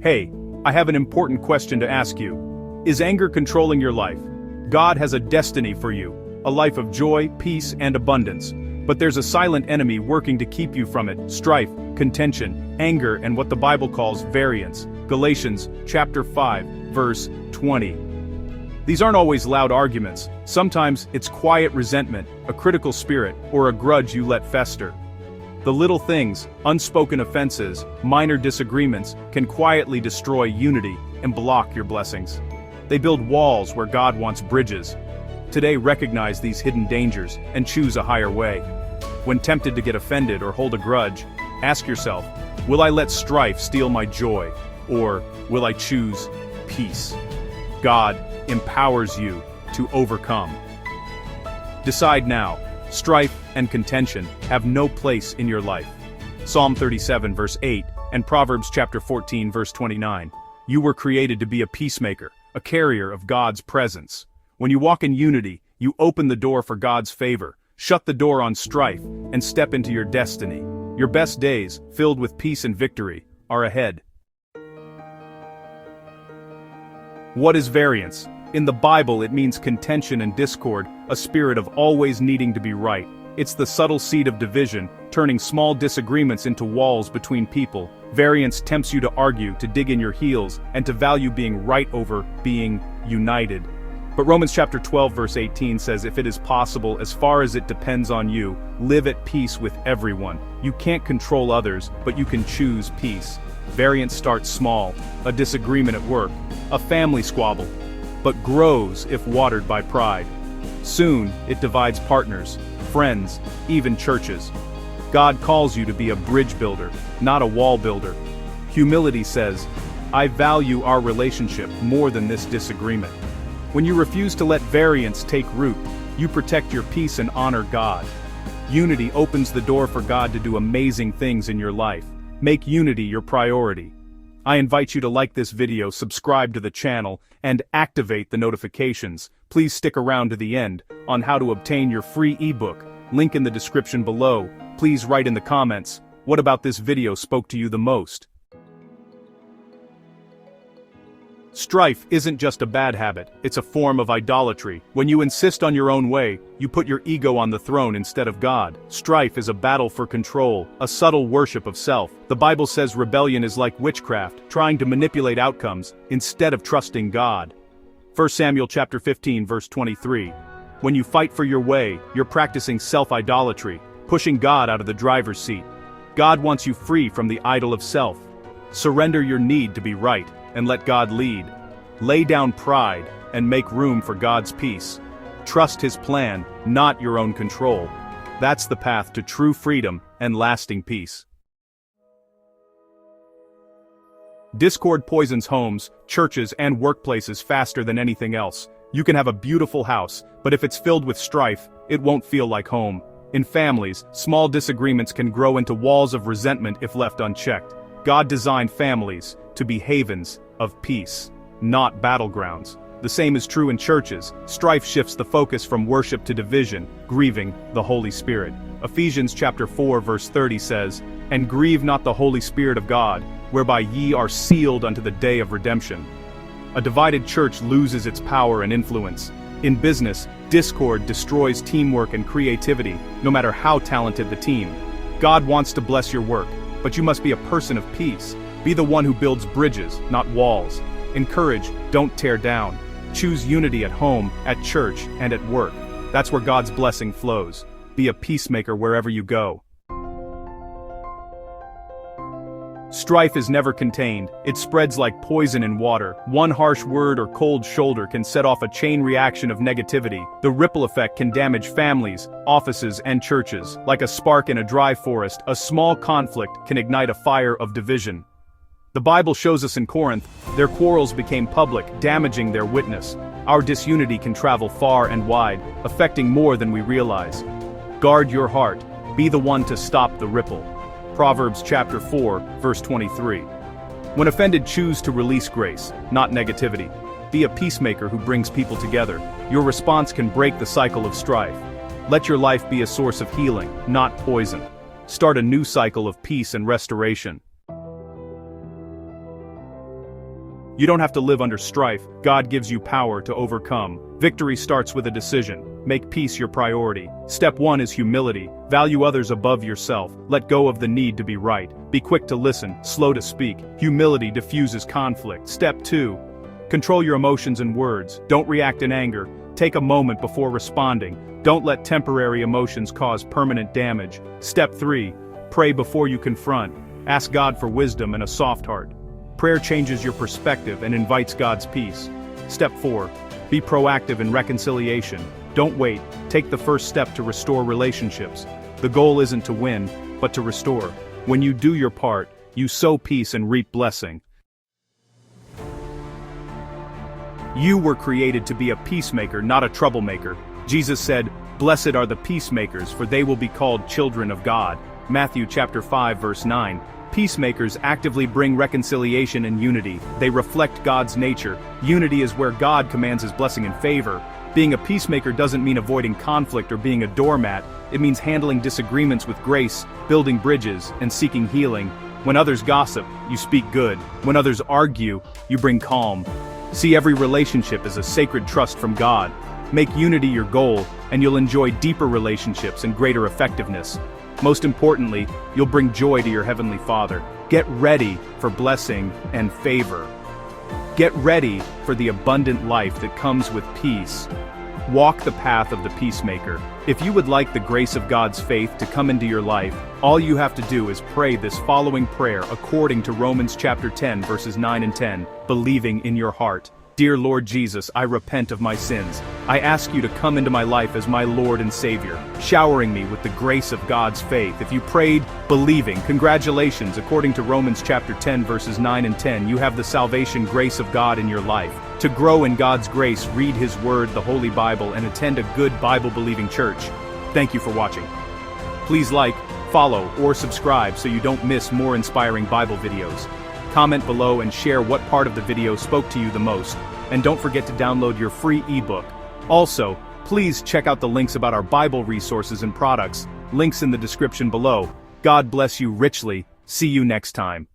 Hey, I have an important question to ask you. Is anger controlling your life? God has a destiny for you, a life of joy, peace, and abundance. But there's a silent enemy working to keep you from it: strife, contention, anger, and what the Bible calls variance. Galatians chapter 5, verse 20. These aren't always loud arguments. Sometimes it's quiet resentment, a critical spirit, or a grudge you let fester. The little things, unspoken offenses, minor disagreements, can quietly destroy unity and block your blessings. They build walls where God wants bridges. Today, recognize these hidden dangers and choose a higher way. When tempted to get offended or hold a grudge, ask yourself, will I let strife steal my joy, or will I choose peace? God empowers you to overcome. Decide now. Strife and contention have no place in your life. Psalm 37 verse 8 and Proverbs chapter 14 verse 29. You were created to be a peacemaker, a carrier of God's presence. When you walk in unity, you open the door for God's favor, shut the door on strife, and step into your destiny. Your best days, filled with peace and victory, are ahead. What is variance? In the Bible, it means contention and discord, a spirit of always needing to be right. It's the subtle seed of division, turning small disagreements into walls between people. Variance tempts you to argue, to dig in your heels, and to value being right over being united. But Romans chapter 12 verse 18 says, if it is possible, as far as it depends on you, live at peace with everyone. You can't control others, but you can choose peace. Variance starts small, a disagreement at work, a family squabble, but grows if watered by pride. Soon, it divides partners, friends, even churches. God calls you to be a bridge builder, not a wall builder. Humility says, I value our relationship more than this disagreement. When you refuse to let variance take root, you protect your peace and honor God. Unity opens the door for God to do amazing things in your life. Make unity your priority. I invite you to like this video, subscribe to the channel, and activate the notifications. Please stick around to the end on how to obtain your free ebook. Link in the description below. Please write in the comments, what about this video spoke to you the most? Strife isn't just a bad habit, it's a form of idolatry. When you insist on your own way, you put your ego on the throne instead of God. Strife is a battle for control, a subtle worship of self. The Bible says rebellion is like witchcraft, trying to manipulate outcomes instead of trusting God. 1 Samuel chapter 15 verse 23. When you fight for your way, you're practicing self-idolatry, pushing God out of the driver's seat. God wants you free from the idol of self. Surrender your need to be right, and let God lead. Lay down pride, and make room for God's peace. Trust His plan, not your own control. That's the path to true freedom and lasting peace. Discord poisons homes, churches, and workplaces faster than anything else. You can have a beautiful house, but if it's filled with strife, it won't feel like home. In families, small disagreements can grow into walls of resentment if left unchecked. God designed families to be havens of peace, not battlegrounds. The same is true in churches. Strife shifts the focus from worship to division, grieving the Holy Spirit. Ephesians chapter 4 verse 30 says, and grieve not the Holy Spirit of God, whereby ye are sealed unto the day of redemption. A divided church loses its power and influence. In business, discord destroys teamwork and creativity, no matter how talented the team. God wants to bless your work, but you must be a person of peace. Be the one who builds bridges, not walls. Encourage, don't tear down. Choose unity at home, at church, and at work. That's where God's blessing flows. Be a peacemaker wherever you go. Strife is never contained. It spreads like poison in water. One harsh word or cold shoulder can set off a chain reaction of negativity. The ripple effect can damage families, offices, and churches. Like a spark in a dry forest, a small conflict can ignite a fire of division. The Bible shows us in Corinth, their quarrels became public, damaging their witness. Our disunity can travel far and wide, affecting more than we realize. Guard your heart. Be the one to stop the ripple. Proverbs chapter 4, verse 23. When offended, choose to release grace, not negativity. Be a peacemaker who brings people together. Your response can break the cycle of strife. Let your life be a source of healing, not poison. Start a new cycle of peace and restoration. You don't have to live under strife. God gives you power to overcome. Victory starts with a decision. Make peace your priority. Step 1 is humility. Value others above yourself. Let go of the need to be right. Be quick to listen, slow to speak. Humility diffuses conflict. Step 2. Control your emotions and words. Don't react in anger. Take a moment before responding. Don't let temporary emotions cause permanent damage. Step 3. Pray before you confront. Ask God for wisdom and a soft heart. Prayer changes your perspective and invites God's peace. Step 4. Be proactive in reconciliation. Don't wait. Take the first step to restore relationships. The goal isn't to win, but to restore. When you do your part, you sow peace and reap blessing. You were created to be a peacemaker, not a troublemaker. Jesus said, "Blessed are the peacemakers, for they will be called children of God." Matthew chapter 5 verse 9. Peacemakers actively bring reconciliation and unity. They reflect God's nature. Unity is where God commands his blessing and favor. Being a peacemaker doesn't mean avoiding conflict or being a doormat. It means handling disagreements with grace, building bridges, and seeking healing. When others gossip, you speak good. When others argue, you bring calm. See every relationship as a sacred trust from God. Make unity your goal, and you'll enjoy deeper relationships and greater effectiveness. Most importantly, you'll bring joy to your Heavenly Father. Get ready for blessing and favor. Get ready for the abundant life that comes with peace. Walk the path of the peacemaker. If you would like the grace of God's faith to come into your life, all you have to do is pray this following prayer according to Romans chapter 10 verses 9 and 10, believing in your heart. Dear Lord Jesus, I repent of my sins. I ask you to come into my life as my Lord and Savior, showering me with the grace of God's faith. If you prayed believing, congratulations. According to Romans chapter 10 verses 9 and 10, you have the salvation grace of God in your life. To grow in God's grace, read His Word, the Holy Bible, and attend a good Bible-believing church. Thank you for watching. Please like, follow, or subscribe so you don't miss more inspiring Bible videos. Comment below and share what part of the video spoke to you the most. And don't forget to download your free ebook. Also, please check out the links about our Bible resources and products, links in the description below. God bless you richly. See you next time.